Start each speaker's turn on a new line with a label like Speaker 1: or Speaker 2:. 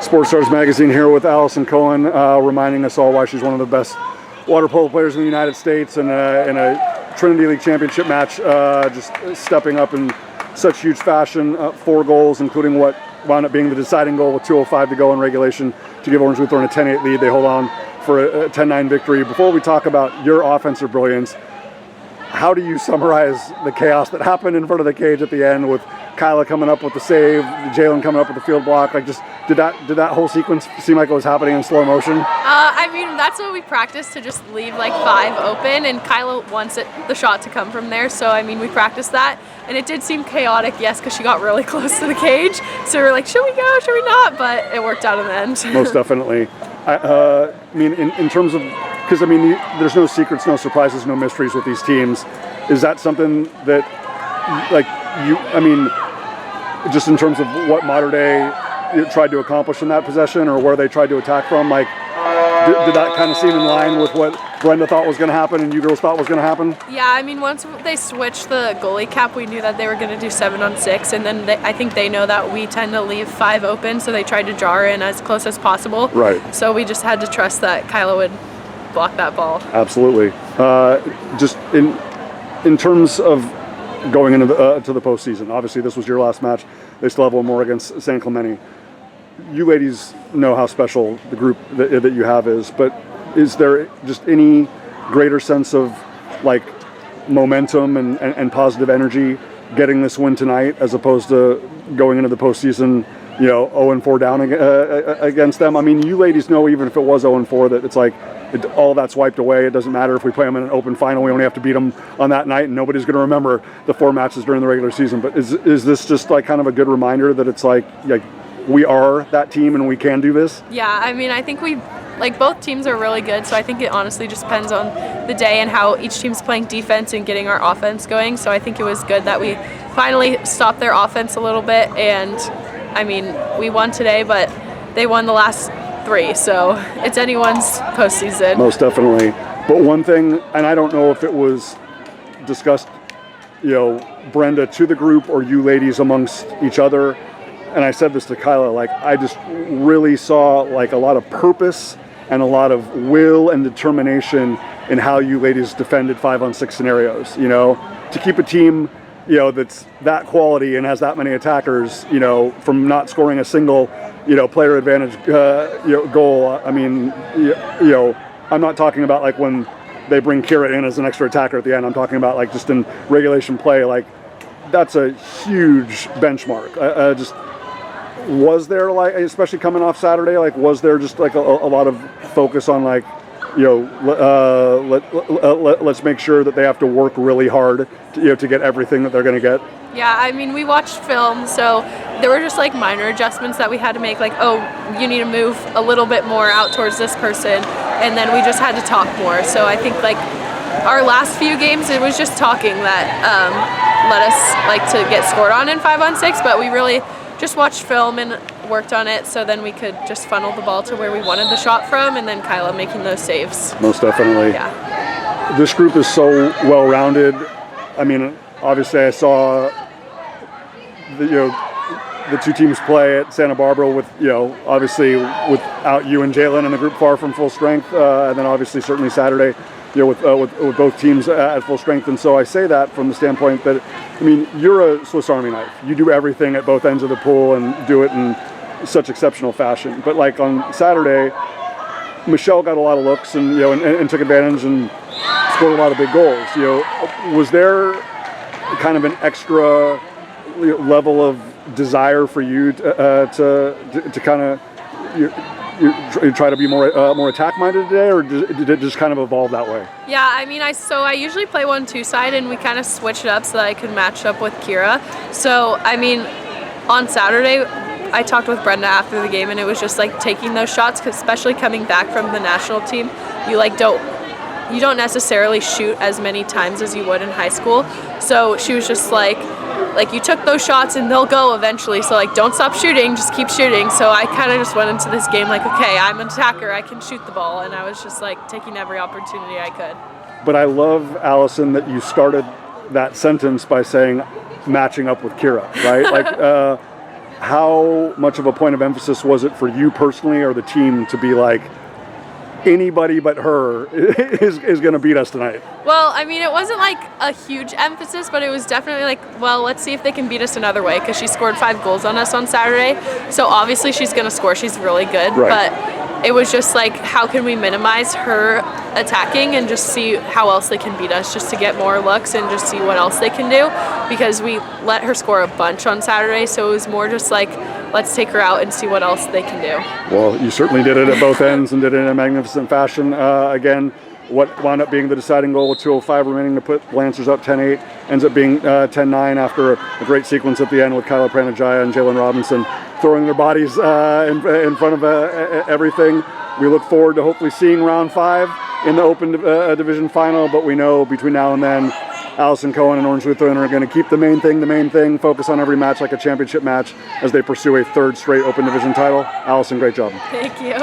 Speaker 1: Sports Stars Magazine here with Allison Cohen, reminding us all why she's one of the best water polo players in the United States, and in a Trinity League championship match, just stepping up in such huge fashion. 4 goals, including what wound up being the deciding goal with 2:05 to go in regulation to give Orange Lutheran a 10-8 lead. They hold on for a 10-9 victory. Before we talk about your offensive brilliance, how do you summarize the chaos that happened in front of the cage at the end, with Kyla coming up with the save, Jalen coming up with the field block? Like, just did that whole sequence seem like it was happening in slow motion?
Speaker 2: I mean, that's what we practiced, to just leave like 5 open, and Kyla wants the shot to come from there. So I mean, we practiced that, and it did seem chaotic, yes, because she got really close to the cage. So we were like, should we go? Should we not? But it worked out in the end.
Speaker 1: Most definitely. I mean, in terms of, because I mean, there's no secrets, no surprises, no mysteries with these teams. Is that something that, like, I mean, just in terms of what Mater Dei tried to accomplish in that possession, or where they tried to attack from, like, did that kind of seem in line with what Brenda thought was going to happen and you girls thought was going to happen?
Speaker 2: Yeah, I mean, once they switched the goalie cap, we knew that they were going to do 7-on-6, and then I think they know that we tend to leave 5 open, so they tried to jar in as close as possible. Right. So we just had to trust that Kyla would block that ball.
Speaker 1: Absolutely. Just in terms of going into to the postseason, obviously this was your last match. They still have one more against San Clemente. You ladies know how special the group that you have is, but is there just any greater sense of, like, momentum and positive energy getting this win tonight, as opposed to going into the postseason, 0-4 down against them? I mean, you ladies know, even if it was 0-4, that it's like all that's wiped away. It doesn't matter if we play them in an open final. We only have to beat them on that night, and nobody's going to remember the 4 matches during the regular season. But is this just like kind of a good reminder that it's like we are that team and we can do this?
Speaker 2: Yeah, I mean, I think both teams are really good, so I think it honestly just depends on the day and how each team's playing defense and getting our offense going. So I think it was good that we finally stopped their offense a little bit, and I mean, we won today, but they won the last 3, so it's anyone's postseason.
Speaker 1: Most definitely. But one thing, and I don't know if it was discussed, Brenda to the group or you ladies amongst each other, and I said this to Kyla, like, I just really saw like a lot of purpose and a lot of will and determination in how you ladies defended 5-on-6 scenarios, to keep a team, that's that quality and has that many attackers, from not scoring a single, player advantage, goal. I mean, I'm not talking about like when they bring Kira in as an extra attacker at the end. I'm talking about like just in regulation play, like that's a huge benchmark. Was there, like, especially coming off Saturday, like, was there just like a lot of focus on like, let's make sure that they have to work really hard to get everything that they're going to get?
Speaker 2: Yeah, I mean, we watched film, so there were just like minor adjustments that we had to make, like, oh, you need to move a little bit more out towards this person, and then we just had to talk more. So I think like our last few games, it was just talking that let us like to get scored on in 5-on-6, but we really just watched film and worked on it, so then we could just funnel the ball to where we wanted the shot from, and then Kyla making those saves.
Speaker 1: Most definitely.
Speaker 2: Yeah.
Speaker 1: This group is so well-rounded. I mean, obviously I saw the 2 teams play at Santa Barbara with, obviously without you and Jalen in the group far from full strength, and then obviously certainly Saturday, with both teams at full strength. And so I say that from the standpoint that, I mean, you're a Swiss Army knife. You do everything at both ends of the pool and do it in such exceptional fashion. But like on Saturday, Michelle got a lot of looks and and took advantage and scored a lot of big goals. Was there kind of an extra level of desire for you to kind of you try to be more attack minded today, or did it just kind of evolve that way?
Speaker 2: Yeah, I mean, I usually play 1-2 side, and we kind of switched it up so that I could match up with Kira. So I mean, on Saturday, I talked with Brenda after the game, and it was just like taking those shots, 'cause especially coming back from the national team, you don't necessarily shoot as many times as you would in high school. So she was just like you took those shots and they'll go eventually, so like don't stop shooting, just keep shooting. So I kind of just went into this game like, okay, I'm an attacker, I can shoot the ball, and I was just like taking every opportunity I could.
Speaker 1: But I love, Allison, that you started that sentence by saying matching up with Kira, right? Like how much of a point of emphasis was it for you personally or the team to be like, anybody but her is going to beat us tonight?
Speaker 2: Well, I mean, it wasn't like a huge emphasis, but it was definitely like, well, let's see if they can beat us another way, because she scored 5 goals on us on Saturday. So obviously she's going to score. She's really good.
Speaker 1: Right.
Speaker 2: But it was just like, how can we minimize her attacking and just see how else they can beat us, just to get more looks and just see what else they can do, because we let her score a bunch on Saturday. So it was more just like, let's take her out and see what else they can do. Well,
Speaker 1: you certainly did it at both ends and did it in a magnificent fashion. Again, what wound up being the deciding goal with 2:05 remaining to put Lancers up 10-8 ends up being 10-9 after a great sequence at the end with Kyla Pranajaya and Jalen Robinson throwing their bodies in front of everything. We look forward to hopefully seeing round 5 in the Open Division final, but we know between now and then, Allison Cohen and Orange Lutheran are going to keep the main thing, focus on every match like a championship match as they pursue a 3rd straight Open Division title. Allison, great job.
Speaker 2: Thank you.